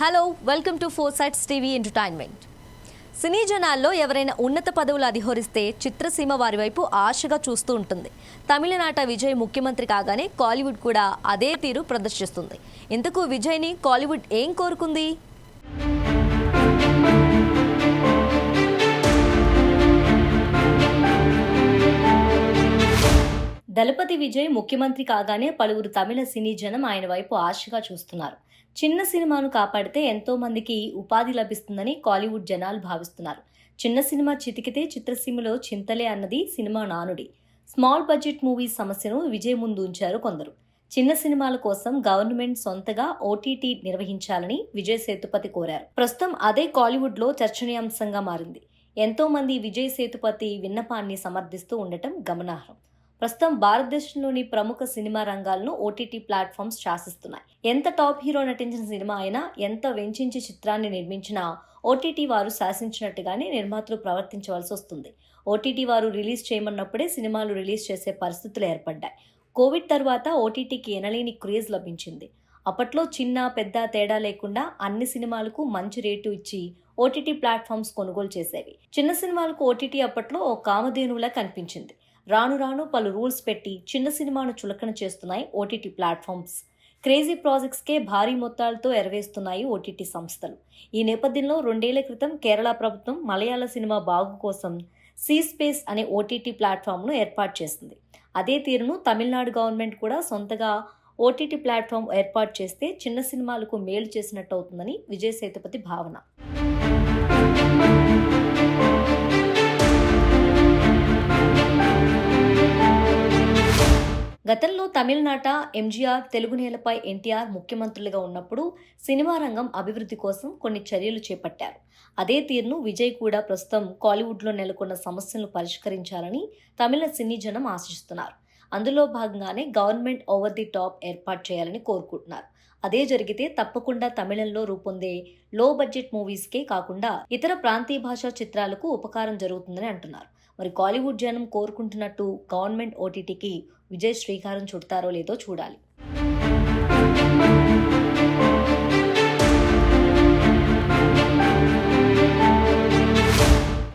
Hello welcome to Foresights TV entertainment. సినీ జనాల్లో ఎవరైనా ఉన్నత పదవులు అధిరోహిస్తే చిత్రసీమ వారి వైపు ఆశగా చూస్తూ ఉంటుంది. తమిళనాట విజయ్ ముఖ్యమంత్రి కాగానే కాలీవుడ్ కూడా అదే తీరు ప్రదర్శిస్తుంది. ఇంతకు విజయ్ని కాలీవుడ్ ఏం కోరుకుంది? దళపతి విజయ్ ముఖ్యమంత్రి కాగానే పలువురు తమిళ సినీ జనం ఆయన వైపు ఆశగా చూస్తున్నారు. చిన్న సినిమాను కాపాడితే ఎంతో మందికి ఉపాధి లభిస్తుందని కాలీవుడ్ జనాలు భావిస్తున్నారు. చిన్న సినిమా చితికితే చిత్రసీమలో చింతలే అన్నది సినిమా నానుడి. స్మాల్ బడ్జెట్ మూవీస్ సమస్యను విజయ్ ముందు ఉంచారు కొందరు. చిన్న సినిమాల కోసం గవర్నమెంట్ సొంతగా ఓటీటీ నిర్వహించాలని విజయ్ సేతుపతి కోరారు. ప్రస్తుతం అదే కాలీవుడ్ లో చర్చనీయాంశంగా మారింది. ఎంతో మంది విజయ్ సేతుపతి విన్నపాన్ని సమర్థిస్తూ ఉండటం గమనార్హం. ప్రస్తుతం భారతదేశంలోని ప్రముఖ సినిమా రంగాలను ఓటీటీ ప్లాట్ఫామ్స్ శాసిస్తున్నాయి. ఎంత టాప్ హీరో నటించిన సినిమా అయినా, ఎంత వెంచించి చిత్రాన్ని నిర్మించినా ఓటీటీ వారు శాసించినట్టుగానే నిర్మాతలు ప్రవర్తించవలసి వస్తుంది. ఓటీటీ వారు రిలీజ్ చేయమన్నప్పుడే సినిమాలు రిలీజ్ చేసే పరిస్థితులు ఏర్పడ్డాయి. కోవిడ్ తర్వాత ఓటీటీకి ఎనలేని క్రేజ్ లభించింది. అప్పట్లో చిన్న పెద్ద తేడా లేకుండా అన్ని సినిమాలకు మంచి రేటు ఇచ్చి ఓటీటీ ప్లాట్ఫామ్స్ కొనుగోలు చేసేవి. చిన్న సినిమాలకు ఓటీటీ అప్పట్లో ఓ కామధేనువులా కనిపించింది. రాను రాను పలు రూల్స్ పెట్టి చిన్న సినిమాను చులకన చేస్తున్నాయి ఓటీటీ ప్లాట్ఫామ్స్. క్రేజీ ప్రాజెక్ట్స్కే భారీ మొత్తాలతో ఎరవేస్తున్నాయి ఓటీటీ సంస్థలు. ఈ నేపథ్యంలో 2 ఏళ్ల క్రితం కేరళ ప్రభుత్వం మలయాళ సినిమా బాగు కోసం సీ స్పేస్ అనే ఓటీటీ ప్లాట్ఫామ్ను ఏర్పాటు చేసింది. అదే తీరును తమిళనాడు గవర్నమెంట్ కూడా సొంతగా ఓటీటీ ప్లాట్ఫామ్ ఏర్పాటు చేస్తే చిన్న సినిమాలకు మేలు చేసినట్టు అవుతుందని విజయ్ సేతుపతి భావన. గతంలో తమిళనాట ఎంజీఆర్, తెలుగు నేలపై ఎన్టీఆర్ ముఖ్యమంత్రులుగా ఉన్నప్పుడు సినిమా రంగం అభివృద్ధి కోసం కొన్ని చర్యలు చేపట్టారు. అదే తీరును విజయ్ కూడా ప్రస్తుతం కాలీవుడ్లో నెలకొన్న సమస్యలను పరిష్కరించాలని తమిళ సినీ జనం ఆశిస్తున్నారు. అందులో భాగంగానే గవర్నమెంట్ ఓవర్ ది టాప్ ఏర్పాటు చేయాలని కోరుకుంటున్నారు. అదే జరిగితే తప్పకుండా తమిళంలో రూపొందే లో బడ్జెట్ మూవీస్కే కాకుండా ఇతర ప్రాంతీయ భాషా చిత్రాలకు ఉపకారం జరుగుతుందని అంటున్నారు. మరి కాలీవుడ్ జనం కోరుకుంటున్నట్టు గవర్నమెంట్ ఓటీటీకి విజయ్ శ్రీకారం చుడతారో లేదో చూడాలి.